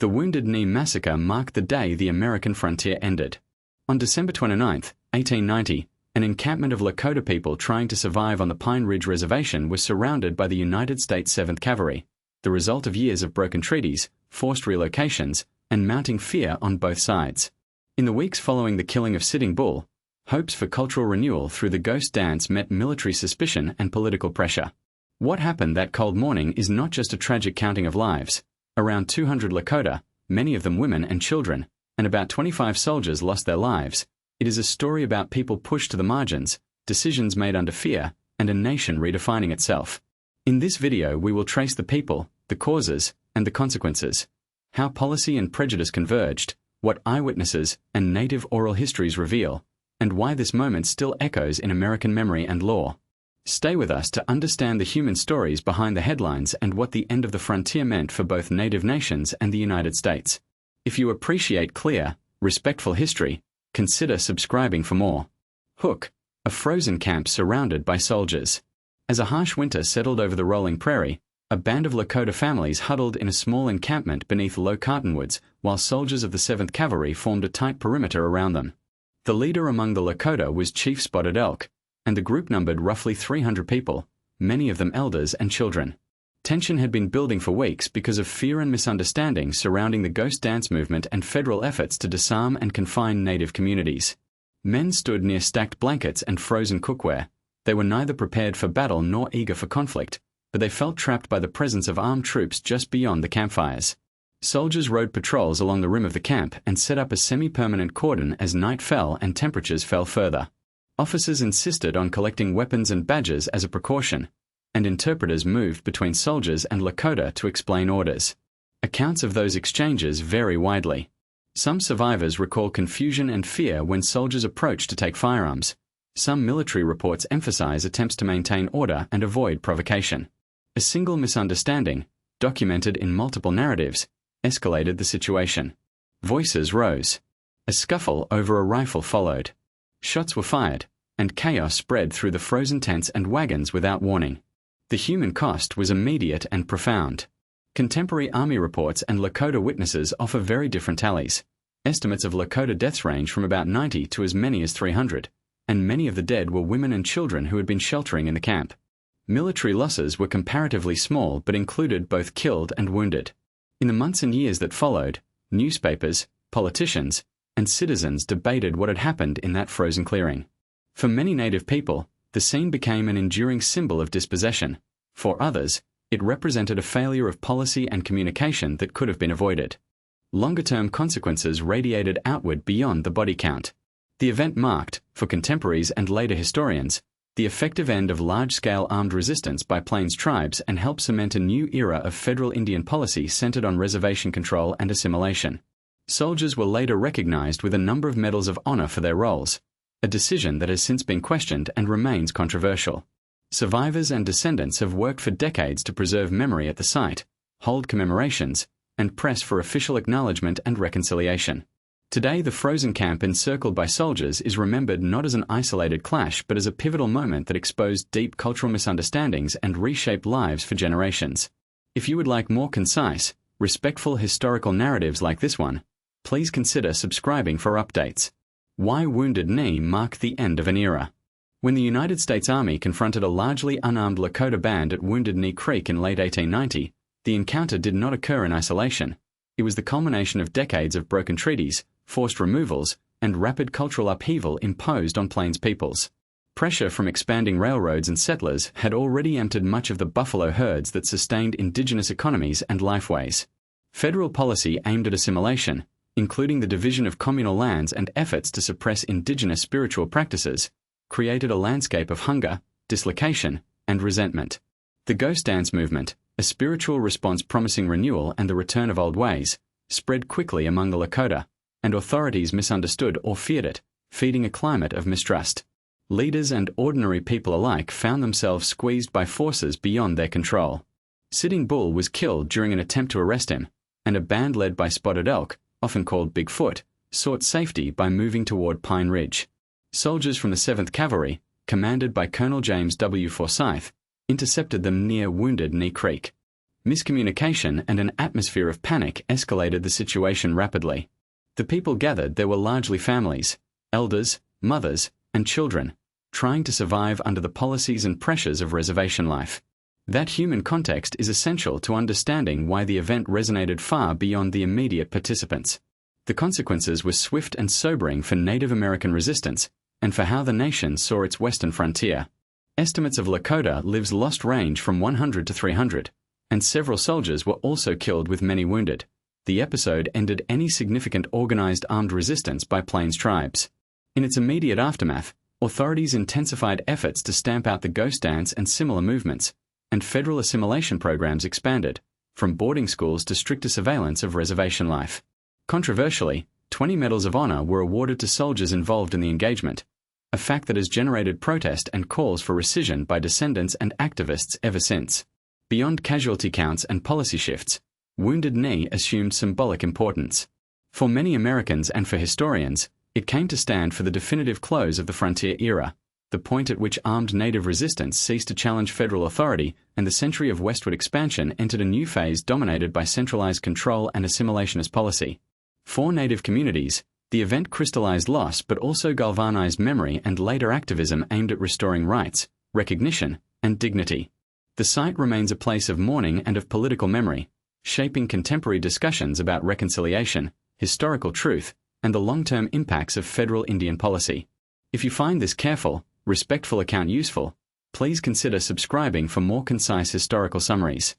The Wounded Knee Massacre marked the day the American frontier ended. On December 29, 1890, an encampment of Lakota people trying to survive on the Pine Ridge Reservation was surrounded by the United States 7th Cavalry, the result of years of broken treaties, forced relocations, and mounting fear on both sides. In the weeks following the killing of Sitting Bull, hopes for cultural renewal through the ghost dance met military suspicion and political pressure. What happened that cold morning is not just a tragic counting of lives. Around 200 Lakota, many of them women and children, and about 25 soldiers lost their lives. It is a story about people pushed to the margins, decisions made under fear, and a nation redefining itself. In this video we will trace the people, the causes, and the consequences. How policy and prejudice converged, what eyewitnesses and native oral histories reveal, and why this moment still echoes in American memory and law. Stay with us to understand the human stories behind the headlines and what the end of the frontier meant for both native nations and the United States. If you appreciate clear, respectful history, consider subscribing for more. Hook, a frozen camp surrounded by soldiers. As a harsh winter settled over the rolling prairie, a band of Lakota families huddled in a small encampment beneath low cottonwoods, while soldiers of the 7th Cavalry formed a tight perimeter around them. The leader among the Lakota was Chief Spotted Elk, and the group numbered roughly 300 people, many of them elders and children. Tension had been building for weeks because of fear and misunderstanding surrounding the ghost dance movement and federal efforts to disarm and confine native communities. Men stood near stacked blankets and frozen cookware. They were neither prepared for battle nor eager for conflict, but they felt trapped by the presence of armed troops just beyond the campfires. Soldiers rode patrols along the rim of the camp and set up a semi-permanent cordon as night fell and temperatures fell further. Officers insisted on collecting weapons and badges as a precaution, and interpreters moved between soldiers and Lakota to explain orders. Accounts of those exchanges vary widely. Some survivors recall confusion and fear when soldiers approached to take firearms. Some military reports emphasize attempts to maintain order and avoid provocation. A single misunderstanding, documented in multiple narratives, escalated the situation. Voices rose. A scuffle over a rifle followed. Shots were fired, and chaos spread through the frozen tents and wagons without warning. The human cost was immediate and profound. Contemporary Army reports and Lakota witnesses offer very different tallies. Estimates of Lakota deaths range from about 90 to as many as 300, and many of the dead were women and children who had been sheltering in the camp. Military losses were comparatively small but included both killed and wounded. In the months and years that followed, newspapers, politicians, and citizens debated what had happened in that frozen clearing. For many native people, the scene became an enduring symbol of dispossession. For others, it represented a failure of policy and communication that could have been avoided. Longer-term consequences radiated outward beyond the body count. The event marked, for contemporaries and later historians, the effective end of large-scale armed resistance by Plains tribes and helped cement a new era of federal Indian policy centered on reservation control and assimilation. Soldiers were later recognized with a number of medals of honor for their roles, a decision that has since been questioned and remains controversial. Survivors and descendants have worked for decades to preserve memory at the site, hold commemorations, and press for official acknowledgement and reconciliation. Today, the frozen camp encircled by soldiers is remembered not as an isolated clash but as a pivotal moment that exposed deep cultural misunderstandings and reshaped lives for generations. If you would like more concise, respectful historical narratives like this one, please consider subscribing for updates. Why Wounded Knee marked the end of an era. When the United States Army confronted a largely unarmed Lakota band at Wounded Knee Creek in late 1890, the encounter did not occur in isolation. It was the culmination of decades of broken treaties, forced removals, and rapid cultural upheaval imposed on Plains peoples. Pressure from expanding railroads and settlers had already emptied much of the buffalo herds that sustained indigenous economies and lifeways. Federal policy aimed at assimilation, including the division of communal lands and efforts to suppress indigenous spiritual practices, created a landscape of hunger, dislocation, and resentment. The ghost dance movement, a spiritual response promising renewal and the return of old ways, spread quickly among the Lakota, and authorities misunderstood or feared it, feeding a climate of mistrust. Leaders and ordinary people alike found themselves squeezed by forces beyond their control. Sitting Bull was killed during an attempt to arrest him, and a band led by Spotted Elk, often called Bigfoot, sought safety by moving toward Pine Ridge. Soldiers from the 7th Cavalry, commanded by Colonel James W. Forsyth, intercepted them near Wounded Knee Creek. Miscommunication and an atmosphere of panic escalated the situation rapidly. The people gathered there were largely families, elders, mothers, and children, trying to survive under the policies and pressures of reservation life. That human context is essential to understanding why the event resonated far beyond the immediate participants. The consequences were swift and sobering for Native American resistance and for how the nation saw its western frontier. Estimates of Lakota lives lost range from 100 to 300, and several soldiers were also killed with many wounded. The episode ended any significant organized armed resistance by Plains tribes. In its immediate aftermath, authorities intensified efforts to stamp out the ghost dance and similar movements, and federal assimilation programs expanded, from boarding schools to stricter surveillance of reservation life. Controversially, 20 Medals of Honor were awarded to soldiers involved in the engagement, a fact that has generated protest and calls for rescission by descendants and activists ever since. Beyond casualty counts and policy shifts, Wounded Knee assumed symbolic importance. For many Americans and for historians, it came to stand for the definitive close of the frontier era, the point at which armed Native resistance ceased to challenge federal authority and the century of westward expansion entered a new phase dominated by centralized control and assimilationist policy. For Native communities, the event crystallized loss but also galvanized memory and later activism aimed at restoring rights, recognition, and dignity. The site remains a place of mourning and of political memory, shaping contemporary discussions about reconciliation, historical truth, and the long-term impacts of federal Indian policy. If you find this careful, respectful account useful, please consider subscribing for more concise historical summaries.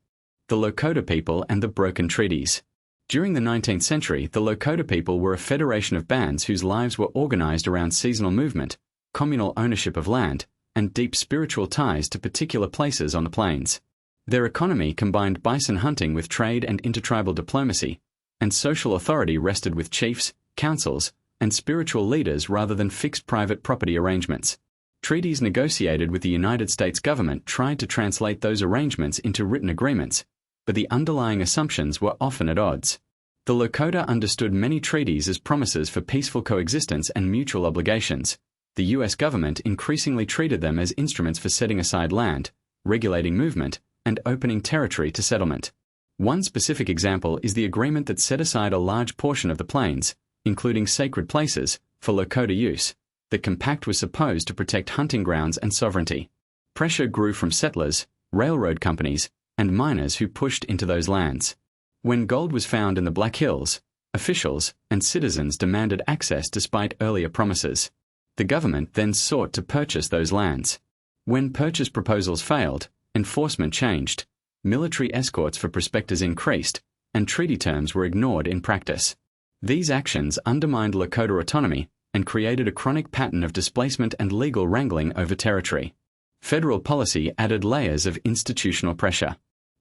The Lakota people and the broken treaties. During the 19th century, the Lakota people were a federation of bands whose lives were organized around seasonal movement, communal ownership of land, and deep spiritual ties to particular places on the plains. Their economy combined bison hunting with trade and intertribal diplomacy, and social authority rested with chiefs, councils, and spiritual leaders rather than fixed private property arrangements. Treaties negotiated with the United States government tried to translate those arrangements into written agreements, but the underlying assumptions were often at odds. The Lakota understood many treaties as promises for peaceful coexistence and mutual obligations. The U.S. government increasingly treated them as instruments for setting aside land, regulating movement, and opening territory to settlement. One specific example is the agreement that set aside a large portion of the plains, including sacred places, for Lakota use. The compact was supposed to protect hunting grounds and sovereignty. Pressure grew from settlers, railroad companies, and miners who pushed into those lands. When gold was found in the Black Hills, officials and citizens demanded access despite earlier promises. The government then sought to purchase those lands. When purchase proposals failed, enforcement changed, military escorts for prospectors increased, and treaty terms were ignored in practice. These actions undermined Lakota autonomy and created a chronic pattern of displacement and legal wrangling over territory. Federal policy added layers of institutional pressure.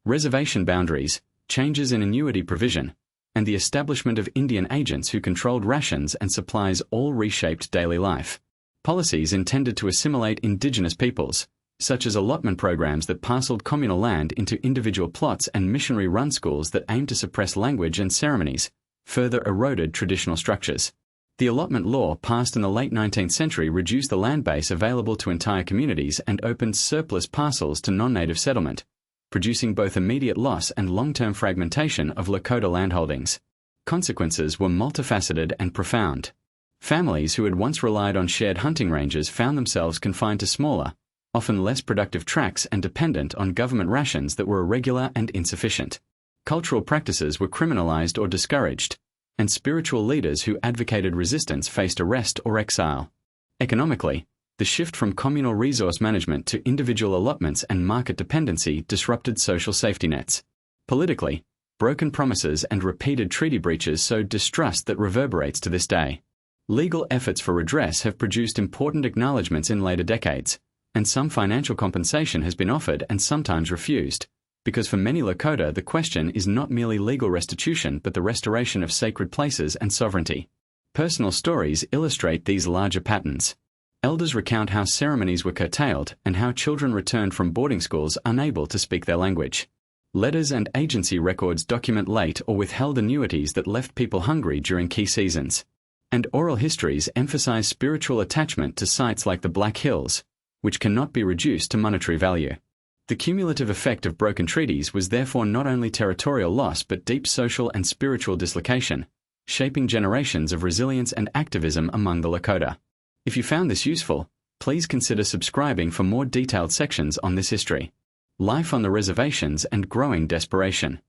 Reservation boundaries, changes in annuity provision, and the establishment of Indian agents who controlled rations and supplies all reshaped daily life. Policies intended to assimilate indigenous peoples, such as allotment programs that parceled communal land into individual plots and missionary-run schools that aimed to suppress language and ceremonies, further eroded traditional structures. The allotment law passed in the late 19th century reduced the land base available to entire communities and opened surplus parcels to non-native settlement, producing both immediate loss and long-term fragmentation of Lakota landholdings. Consequences were multifaceted and profound. Families who had once relied on shared hunting ranges found themselves confined to smaller, often less productive tracts and dependent on government rations that were irregular and insufficient. Cultural practices were criminalized or discouraged, and spiritual leaders who advocated resistance faced arrest or exile. Economically, the shift from communal resource management to individual allotments and market dependency disrupted social safety nets. Politically, broken promises and repeated treaty breaches sowed distrust that reverberates to this day. Legal efforts for redress have produced important acknowledgments in later decades, and some financial compensation has been offered and sometimes refused, because for many Lakota the question is not merely legal restitution but the restoration of sacred places and sovereignty. Personal stories illustrate these larger patterns. Elders recount how ceremonies were curtailed and how children returned from boarding schools unable to speak their language. Letters and agency records document late or withheld annuities that left people hungry during key seasons. And oral histories emphasize spiritual attachment to sites like the Black Hills, which cannot be reduced to monetary value. The cumulative effect of broken treaties was therefore not only territorial loss but deep social and spiritual dislocation, shaping generations of resilience and activism among the Lakota. If you found this useful, please consider subscribing for more detailed sections on this history. Life on the reservations and growing desperation.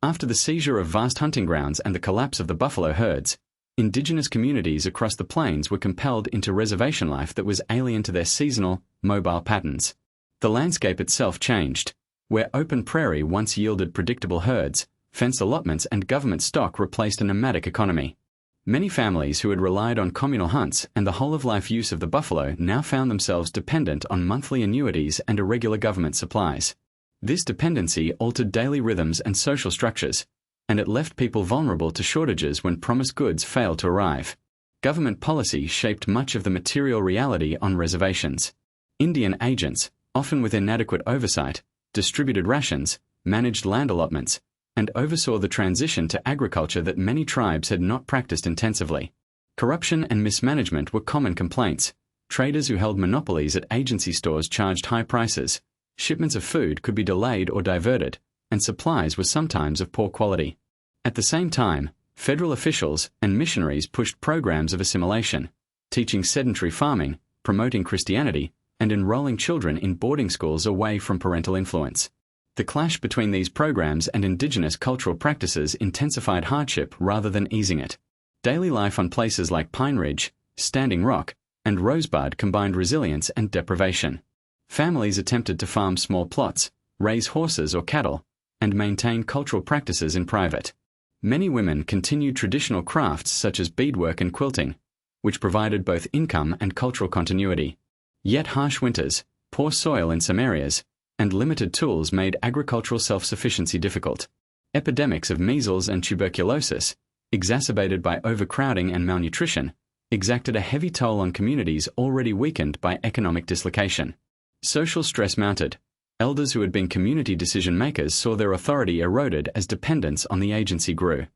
After the seizure of vast hunting grounds and the collapse of the buffalo herds, indigenous communities across the plains were compelled into reservation life that was alien to their seasonal, mobile patterns. The landscape itself changed. Where open prairie once yielded predictable herds, fenced allotments and government stock replaced a nomadic economy. Many families who had relied on communal hunts and the whole-of-life use of the buffalo now found themselves dependent on monthly annuities and irregular government supplies. This dependency altered daily rhythms and social structures, and it left people vulnerable to shortages when promised goods failed to arrive. Government policy shaped much of the material reality on reservations. Indian agents, often with inadequate oversight, distributed rations, managed land allotments, and oversaw the transition to agriculture that many tribes had not practiced intensively. Corruption and mismanagement were common complaints. Traders who held monopolies at agency stores charged high prices. Shipments of food could be delayed or diverted, and supplies were sometimes of poor quality. At the same time, federal officials and missionaries pushed programs of assimilation, teaching sedentary farming, promoting Christianity, and enrolling children in boarding schools away from parental influence. The clash between these programs and indigenous cultural practices intensified hardship rather than easing it. Daily life on places like Pine Ridge, Standing Rock, and Rosebud combined resilience and deprivation. Families attempted to farm small plots, raise horses or cattle, and maintain cultural practices in private. Many women continued traditional crafts such as beadwork and quilting, which provided both income and cultural continuity. Yet harsh winters, poor soil in some areas, and limited tools made agricultural self-sufficiency difficult. Epidemics of measles and tuberculosis, exacerbated by overcrowding and malnutrition, exacted a heavy toll on communities already weakened by economic dislocation. Social stress mounted. Elders who had been community decision-makers saw their authority eroded as dependence on the agency grew.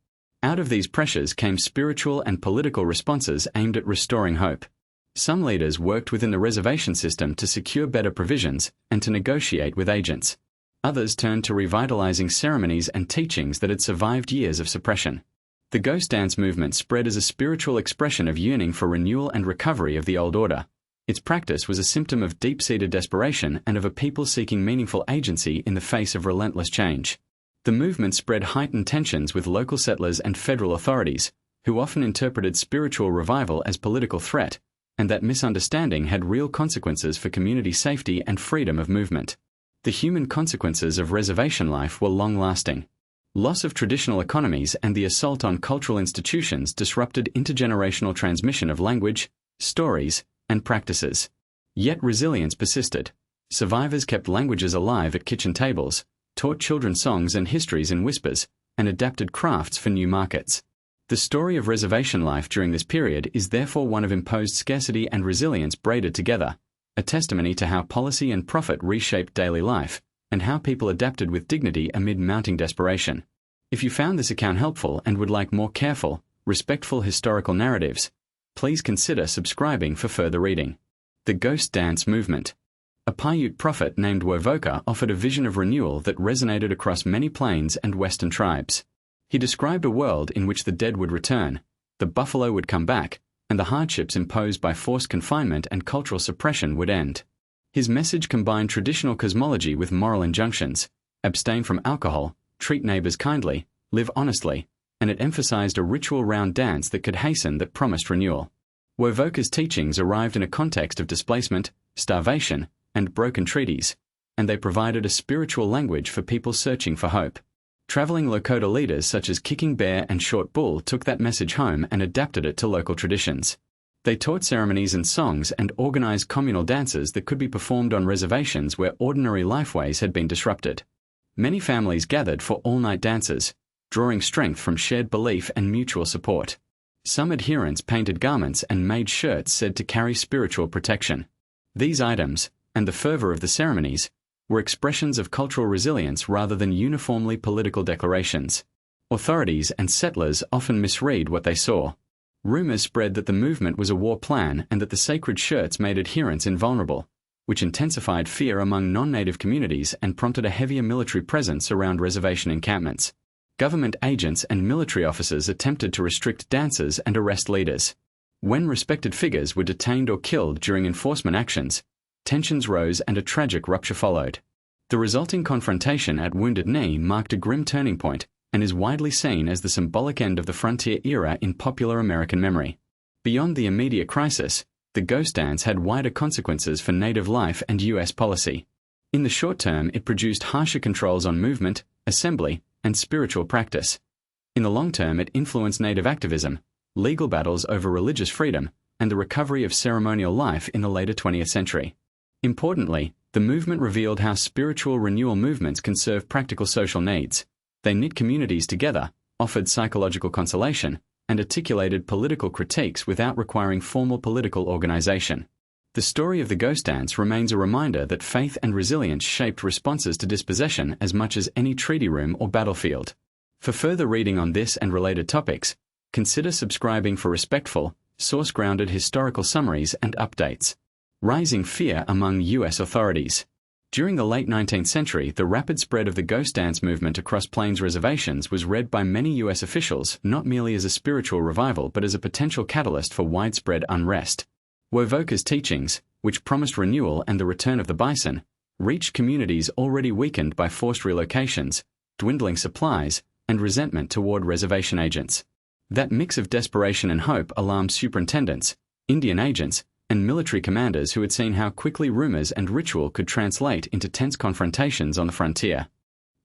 Out of these pressures came spiritual and political responses aimed at restoring hope. Some leaders worked within the reservation system to secure better provisions and to negotiate with agents. Others turned to revitalizing ceremonies and teachings that had survived years of suppression. The ghost dance movement spread as a spiritual expression of yearning for renewal and recovery of the old order. Its practice was a symptom of deep-seated desperation and of a people seeking meaningful agency in the face of relentless change. The movement spread heightened tensions with local settlers and federal authorities, who often interpreted spiritual revival as political threat, and that misunderstanding had real consequences for community safety and freedom of movement. The human consequences of reservation life were long-lasting. Loss of traditional economies and the assault on cultural institutions disrupted intergenerational transmission of language, stories, and practices. Yet resilience persisted. Survivors kept languages alive at kitchen tables, taught children songs and histories in whispers, and adapted crafts for new markets. The story of reservation life during this period is therefore one of imposed scarcity and resilience braided together, a testimony to how policy and profit reshaped daily life, and how people adapted with dignity amid mounting desperation. If you found this account helpful and would like more careful, respectful historical narratives, please consider subscribing for further reading. The Ghost Dance Movement. A Paiute prophet named Wovoka offered a vision of renewal that resonated across many plains and western tribes. He described a world in which the dead would return, the buffalo would come back, and the hardships imposed by forced confinement and cultural suppression would end. His message combined traditional cosmology with moral injunctions: abstain from alcohol, treat neighbors kindly, live honestly, and it emphasized a ritual round dance that could hasten that promised renewal. Wovoka's teachings arrived in a context of displacement, starvation, and broken treaties, and they provided a spiritual language for people searching for hope. Traveling Lakota leaders such as Kicking Bear and Short Bull took that message home and adapted it to local traditions. They taught ceremonies and songs and organized communal dances that could be performed on reservations where ordinary lifeways had been disrupted. Many families gathered for all-night dances, drawing strength from shared belief and mutual support. Some adherents painted garments and made shirts said to carry spiritual protection. These items, and the fervor of the ceremonies, were expressions of cultural resilience rather than uniformly political declarations. Authorities and settlers often misread what they saw. Rumors spread that the movement was a war plan and that the sacred shirts made adherents invulnerable, which intensified fear among non-native communities and prompted a heavier military presence around reservation encampments. Government agents and military officers attempted to restrict dances and arrest leaders. When respected figures were detained or killed during enforcement actions, tensions rose and a tragic rupture followed. The resulting confrontation at Wounded Knee marked a grim turning point and is widely seen as the symbolic end of the frontier era in popular American memory. Beyond the immediate crisis, the ghost dance had wider consequences for native life and U.S. policy. In the short term, it produced harsher controls on movement, assembly, and spiritual practice. In the long term, it influenced native activism, legal battles over religious freedom, and the recovery of ceremonial life in the later 20th century. Importantly, the movement revealed how spiritual renewal movements can serve practical social needs. They knit communities together, offered psychological consolation, and articulated political critiques without requiring formal political organization. The story of the ghost dance remains a reminder that faith and resilience shaped responses to dispossession as much as any treaty room or battlefield. For further reading on this and related topics, consider subscribing for respectful, source-grounded historical summaries and updates. Rising fear among U.S. authorities. During the late 19th century, the rapid spread of the ghost dance movement across Plains reservations was read by many U.S. officials not merely as a spiritual revival but as a potential catalyst for widespread unrest. Wovoka's teachings, which promised renewal and the return of the bison, reached communities already weakened by forced relocations, dwindling supplies, and resentment toward reservation agents. That mix of desperation and hope alarmed superintendents, Indian agents, and military commanders who had seen how quickly rumors and ritual could translate into tense confrontations on the frontier.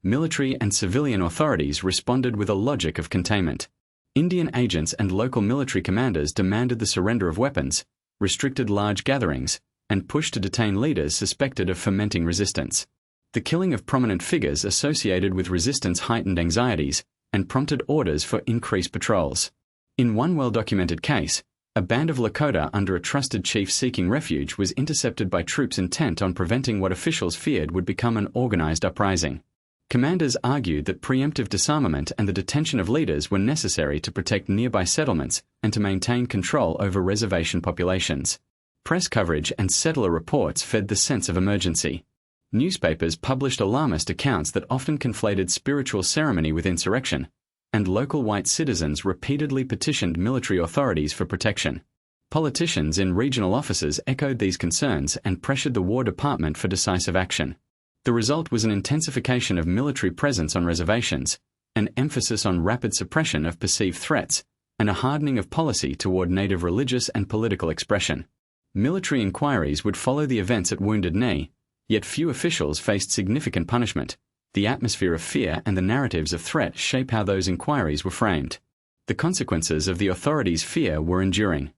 Military and civilian authorities responded with a logic of containment. Indian agents and local military commanders demanded the surrender of weapons, restricted large gatherings, and pushed to detain leaders suspected of fomenting resistance. The killing of prominent figures associated with resistance heightened anxieties and prompted orders for increased patrols. In one well-documented case, a band of Lakota under a trusted chief seeking refuge was intercepted by troops intent on preventing what officials feared would become an organized uprising. Commanders argued that preemptive disarmament and the detention of leaders were necessary to protect nearby settlements and to maintain control over reservation populations. Press coverage and settler reports fed the sense of emergency. Newspapers published alarmist accounts that often conflated spiritual ceremony with insurrection, and local white citizens repeatedly petitioned military authorities for protection. Politicians in regional offices echoed these concerns and pressured the War Department for decisive action. The result was an intensification of military presence on reservations, an emphasis on rapid suppression of perceived threats, and a hardening of policy toward native religious and political expression. Military inquiries would follow the events at Wounded Knee, yet few officials faced significant punishment. The atmosphere of fear and the narratives of threat shape how those inquiries were framed. The consequences of the authorities' fear were enduring.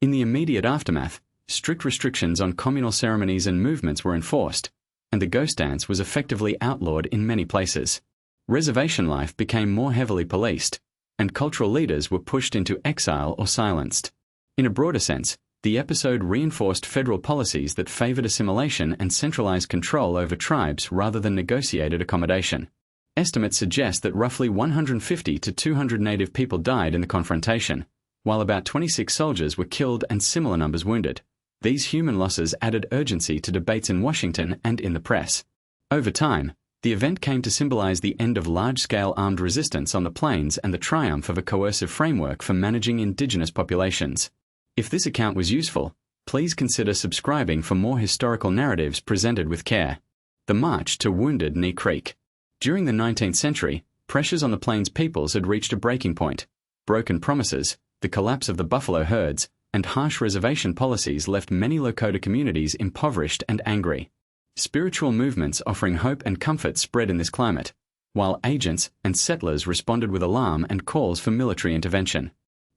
In the immediate aftermath, strict restrictions on communal ceremonies and movements were enforced, and the ghost dance was effectively outlawed in many places. Reservation life became more heavily policed, and cultural leaders were pushed into exile or silenced. In a broader sense, the episode reinforced federal policies that favored assimilation and centralized control over tribes rather than negotiated accommodation. Estimates suggest that roughly 150 to 200 native people died in the confrontation, while about 26 soldiers were killed and similar numbers wounded. These human losses added urgency to debates in Washington and in the press. Over time, the event came to symbolize the end of large-scale armed resistance on the plains and the triumph of a coercive framework for managing indigenous populations. If this account was useful, please consider subscribing for more historical narratives presented with care. The March to Wounded Knee Creek. During the 19th century, pressures on the Plains peoples had reached a breaking point. Broken promises, the collapse of the buffalo herds, and harsh reservation policies left many Lakota communities impoverished and angry. Spiritual movements offering hope and comfort spread in this climate, while agents and settlers responded with alarm and calls for military intervention.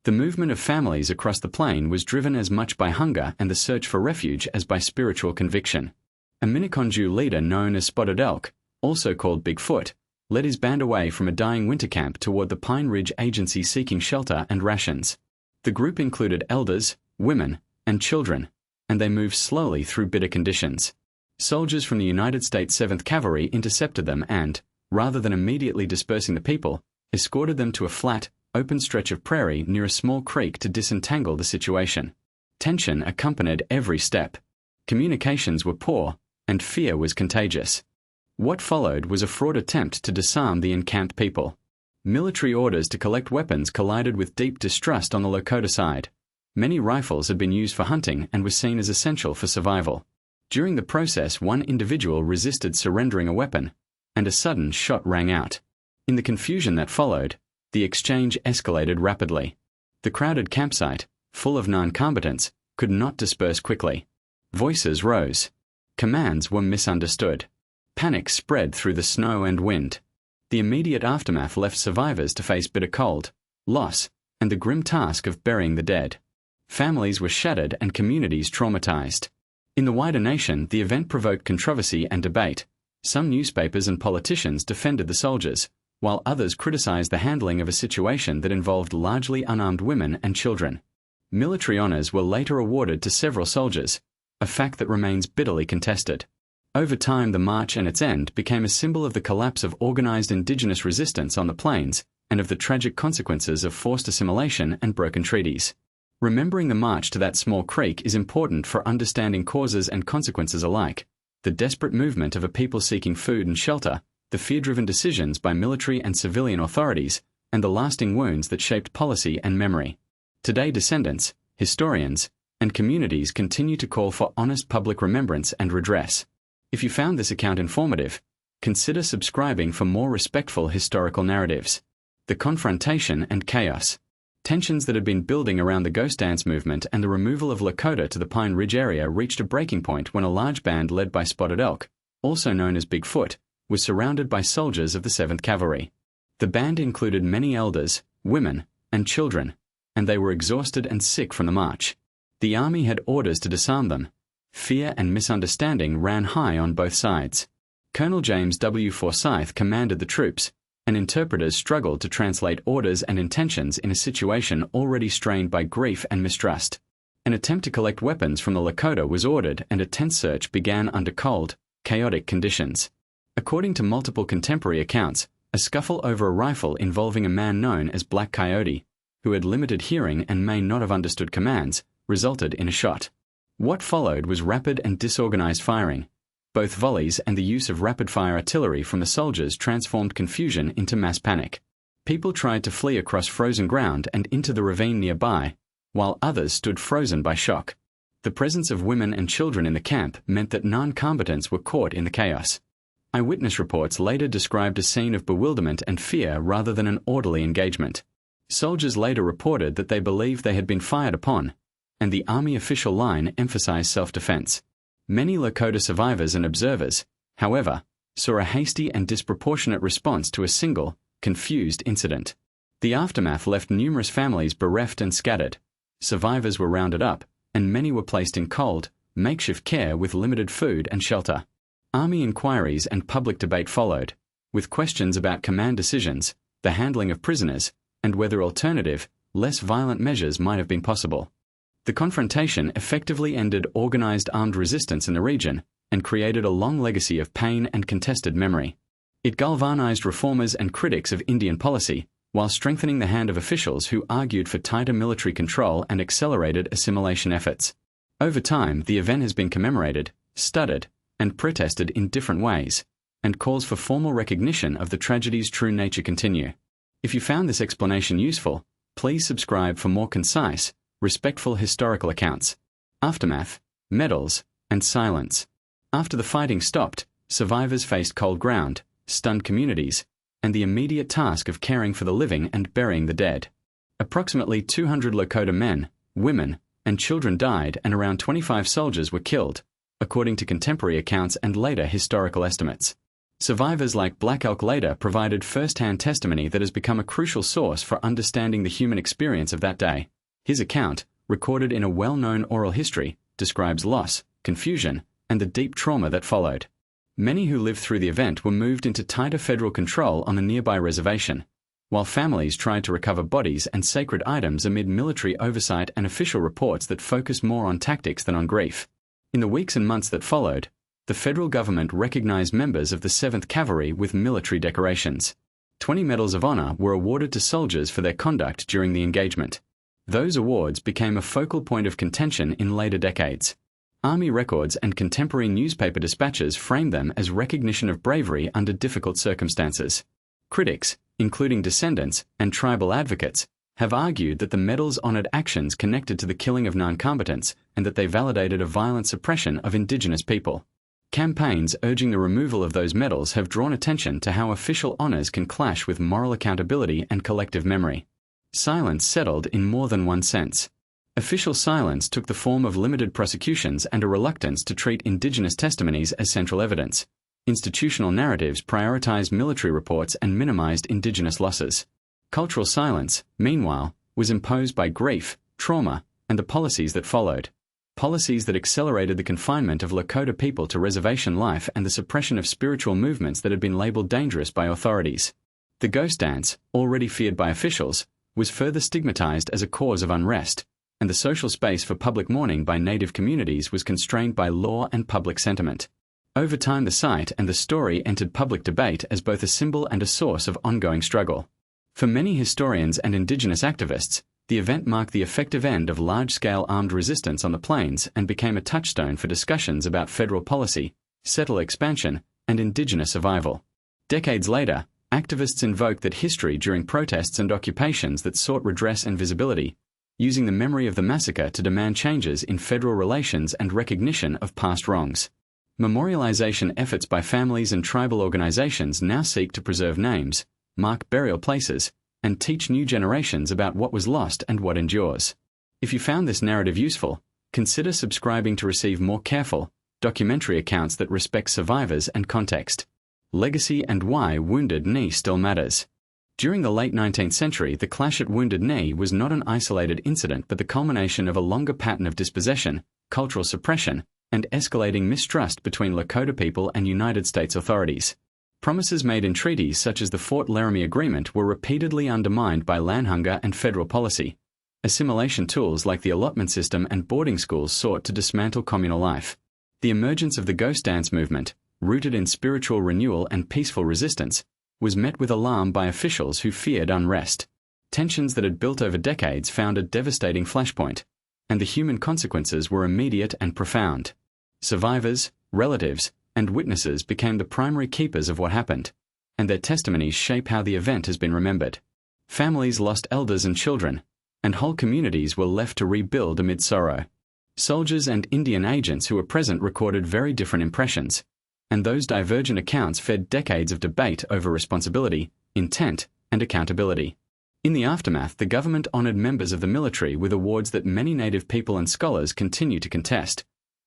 The movement of families across the plain was driven as much by hunger and the search for refuge as by spiritual conviction. A Minneconjou leader known as Spotted Elk, also called Bigfoot, led his band away from a dying winter camp toward the Pine Ridge Agency seeking shelter and rations. The group included elders, women, and children, and they moved slowly through bitter conditions. Soldiers from the United States 7th Cavalry intercepted them and, rather than immediately dispersing the people, escorted them to a flat, open stretch of prairie near a small creek to disentangle the situation. Tension accompanied every step. Communications were poor, and fear was contagious. What followed was a fraud attempt to disarm the encamped people. Military orders to collect weapons collided with deep distrust on the Lakota side. Many rifles had been used for hunting and were seen as essential for survival. During the process, one individual resisted surrendering a weapon, and a sudden shot rang out. In the confusion that followed, the exchange escalated rapidly. The crowded campsite, full of non-combatants, could not disperse quickly. Voices rose. Commands were misunderstood. Panic spread through the snow and wind. The immediate aftermath left survivors to face bitter cold, loss, and the grim task of burying the dead. Families were shattered and communities traumatized. In the wider nation, the event provoked controversy and debate. Some newspapers and politicians defended the soldiers, while others criticized the handling of a situation that involved largely unarmed women and children. Military honors were later awarded to several soldiers, a fact that remains bitterly contested. Over time, the march and its end became a symbol of the collapse of organized indigenous resistance on the plains and of the tragic consequences of forced assimilation and broken treaties. Remembering the march to that small creek is important for understanding causes and consequences alike: the desperate movement of a people seeking food and shelter, the fear-driven decisions by military and civilian authorities, and the lasting wounds that shaped policy and memory. Today, descendants, historians, and communities continue to call for honest public remembrance and redress. If you found this account informative, consider subscribing for more respectful historical narratives. The confrontation and chaos. Tensions that had been building around the Ghost Dance movement and the removal of Lakota to the Pine Ridge area reached a breaking point when a large band led by Spotted Elk, also known as Bigfoot, was surrounded by soldiers of the 7th Cavalry. The band included many elders, women, and children, and they were exhausted and sick from the march. The army had orders to disarm them. Fear and misunderstanding ran high on both sides. Colonel James W. Forsyth commanded the troops, and interpreters struggled to translate orders and intentions in a situation already strained by grief and mistrust. An attempt to collect weapons from the Lakota was ordered, and a tense search began under cold, chaotic conditions. According to multiple contemporary accounts, a scuffle over a rifle involving a man known as Black Coyote, who had limited hearing and may not have understood commands, resulted in a shot. What followed was rapid and disorganized firing. Both volleys and the use of rapid-fire artillery from the soldiers transformed confusion into mass panic. People tried to flee across frozen ground and into the ravine nearby, while others stood frozen by shock. The presence of women and children in the camp meant that non-combatants were caught in the chaos. Eyewitness reports later described a scene of bewilderment and fear rather than an orderly engagement. Soldiers later reported that they believed they had been fired upon, and the Army official line emphasized self-defense. Many Lakota survivors and observers, however, saw a hasty and disproportionate response to a single, confused incident. The aftermath left numerous families bereft and scattered. Survivors were rounded up, and many were placed in cold, makeshift care with limited food and shelter. Army inquiries and public debate followed, with questions about command decisions, the handling of prisoners, and whether alternative, less violent measures might have been possible. The confrontation effectively ended organized armed resistance in the region and created a long legacy of pain and contested memory. It galvanized reformers and critics of Indian policy, while strengthening the hand of officials who argued for tighter military control and accelerated assimilation efforts. Over time, the event has been commemorated, studied, and protested in different ways, and calls for formal recognition of the tragedy's true nature continue. If you found this explanation useful, please subscribe for more concise, respectful historical accounts. Aftermath, medals, and silence. After the fighting stopped, survivors faced cold ground, stunned communities, and the immediate task of caring for the living and burying the dead. Approximately 200 Lakota men, women, and children died, and around 25 soldiers were killed, according to contemporary accounts and later historical estimates. Survivors like Black Elk later provided first-hand testimony that has become a crucial source for understanding the human experience of that day. His account, recorded in a well-known oral history, describes loss, confusion, and the deep trauma that followed. Many who lived through the event were moved into tighter federal control on the nearby reservation, while families tried to recover bodies and sacred items amid military oversight and official reports that focused more on tactics than on grief. In the weeks and months that followed, the federal government recognized members of the 7th Cavalry with military decorations. 20 Medals of Honor were awarded to soldiers for their conduct during the engagement. Those awards became a focal point of contention in later decades. Army records and contemporary newspaper dispatches frame them as recognition of bravery under difficult circumstances. Critics, including descendants and tribal advocates, have argued that the medals honored actions connected to the killing of non-combatants and that they validated a violent suppression of indigenous people. Campaigns urging the removal of those medals have drawn attention to how official honors can clash with moral accountability and collective memory. Silence settled in more than one sense. Official silence took the form of limited prosecutions and a reluctance to treat indigenous testimonies as central evidence. Institutional narratives prioritized military reports and minimized indigenous losses. Cultural silence, meanwhile, was imposed by grief, trauma, and the policies that followed. Policies that accelerated the confinement of Lakota people to reservation life and the suppression of spiritual movements that had been labeled dangerous by authorities. The ghost dance, already feared by officials, was further stigmatized as a cause of unrest, and the social space for public mourning by Native communities was constrained by law and public sentiment. Over time, the site and the story entered public debate as both a symbol and a source of ongoing struggle. For many historians and Indigenous activists, the event marked the effective end of large-scale armed resistance on the plains and became a touchstone for discussions about federal policy, settler expansion, and Indigenous survival. Decades later, activists invoked that history during protests and occupations that sought redress and visibility, using the memory of the massacre to demand changes in federal relations and recognition of past wrongs. Memorialization efforts by families and tribal organizations now seek to preserve names, mark burial places, and teach new generations about what was lost and what endures. If you found this narrative useful, consider subscribing to receive more careful, documentary accounts that respect survivors and context. Legacy and why Wounded Knee still matters. During the late 19th century, the clash at Wounded Knee was not an isolated incident but the culmination of a longer pattern of dispossession, cultural suppression, and escalating mistrust between Lakota people and United States authorities. Promises made in treaties such as the Fort Laramie Agreement were repeatedly undermined by land hunger and federal policy. Assimilation tools like the allotment system and boarding schools sought to dismantle communal life. The emergence of the ghost dance movement, rooted in spiritual renewal and peaceful resistance, was met with alarm by officials who feared unrest. Tensions that had built over decades found a devastating flashpoint, and the human consequences were immediate and profound. Survivors, relatives, and witnesses became the primary keepers of what happened, and their testimonies shape how the event has been remembered. Families lost elders and children, and whole communities were left to rebuild amid sorrow. Soldiers and Indian agents who were present recorded very different impressions, and those divergent accounts fed decades of debate over responsibility, intent, and accountability. In the aftermath, the government honored members of the military with awards that many Native people and scholars continue to contest.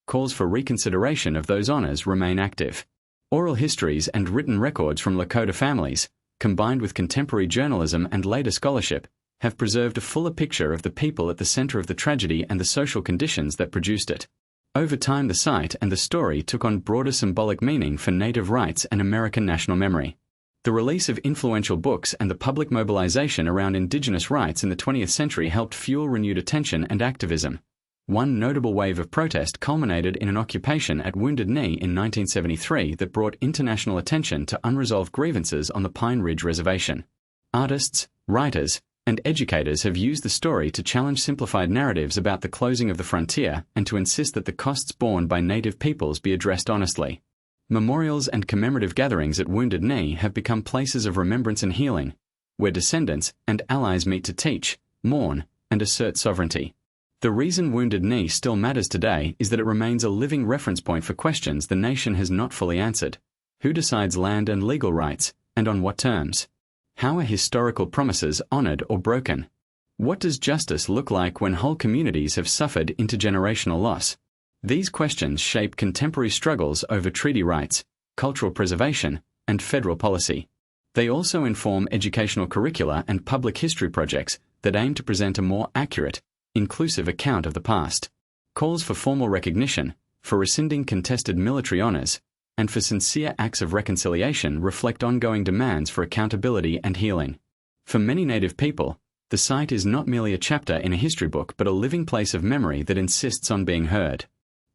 Calls for reconsideration of those honors remain active. Oral histories and written records from Lakota families, combined with contemporary journalism and later scholarship, have preserved a fuller picture of the people at the center of the tragedy and the social conditions that produced it. Over time, the site and the story took on broader symbolic meaning for Native rights and American national memory. The release of influential books and the public mobilization around Indigenous rights in the 20th century helped fuel renewed attention and activism. One notable wave of protest culminated in an occupation at Wounded Knee in 1973 that brought international attention to unresolved grievances on the Pine Ridge Reservation. Artists, writers, and educators have used the story to challenge simplified narratives about the closing of the frontier and to insist that the costs borne by Native peoples be addressed honestly. Memorials and commemorative gatherings at Wounded Knee have become places of remembrance and healing, where descendants and allies meet to teach, mourn, and assert sovereignty. The reason Wounded Knee still matters today is that it remains a living reference point for questions the nation has not fully answered. Who decides land and legal rights, and on what terms? How are historical promises honored or broken? What does justice look like when whole communities have suffered intergenerational loss? These questions shape contemporary struggles over treaty rights, cultural preservation, and federal policy. They also inform educational curricula and public history projects that aim to present a more accurate, inclusive account of the past. Calls for formal recognition, for rescinding contested military honors, and for sincere acts of reconciliation reflect ongoing demands for accountability and healing. For many Native people, the site is not merely a chapter in a history book but a living place of memory that insists on being heard.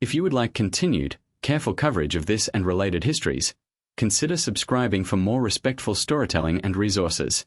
If you would like continued, careful coverage of this and related histories, consider subscribing for more respectful storytelling and resources.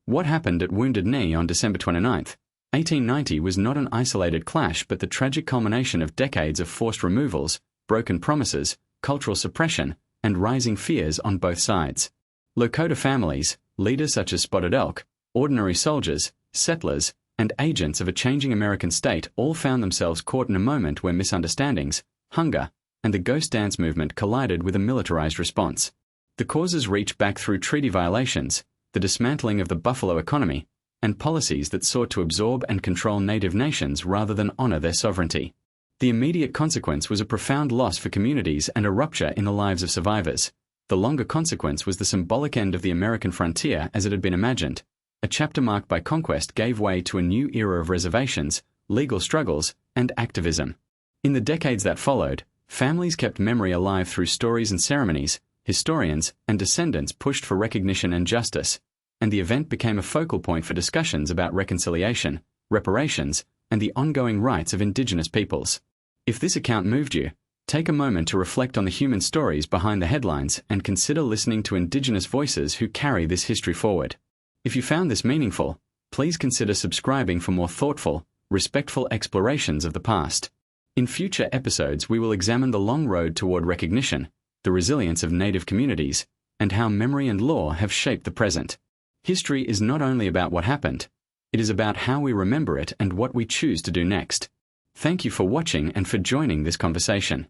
What happened at Wounded Knee on December 29th? 1890 was not an isolated clash but the tragic culmination of decades of forced removals, broken promises, cultural suppression, and rising fears on both sides. Lakota families, leaders such as Spotted Elk, ordinary soldiers, settlers, and agents of a changing American state all found themselves caught in a moment where misunderstandings, hunger, and the ghost dance movement collided with a militarized response. The causes reach back through treaty violations, the dismantling of the buffalo economy, and policies that sought to absorb and control native nations rather than honor their sovereignty. The immediate consequence was a profound loss for communities and a rupture in the lives of survivors. The longer consequence was the symbolic end of the American frontier as it had been imagined. A chapter marked by conquest gave way to a new era of reservations, legal struggles, and activism. In the decades that followed, families kept memory alive through stories and ceremonies, historians and descendants pushed for recognition and justice, and the event became a focal point for discussions about reconciliation, reparations, and the ongoing rights of indigenous peoples. If this account moved you, take a moment to reflect on the human stories behind the headlines and consider listening to indigenous voices who carry this history forward. If you found this meaningful, please consider subscribing for more thoughtful, respectful explorations of the past. In future episodes, we will examine the long road toward recognition, the resilience of Native communities, and how memory and law have shaped the present. History is not only about what happened, it is about how we remember it and what we choose to do next. Thank you for watching and for joining this conversation.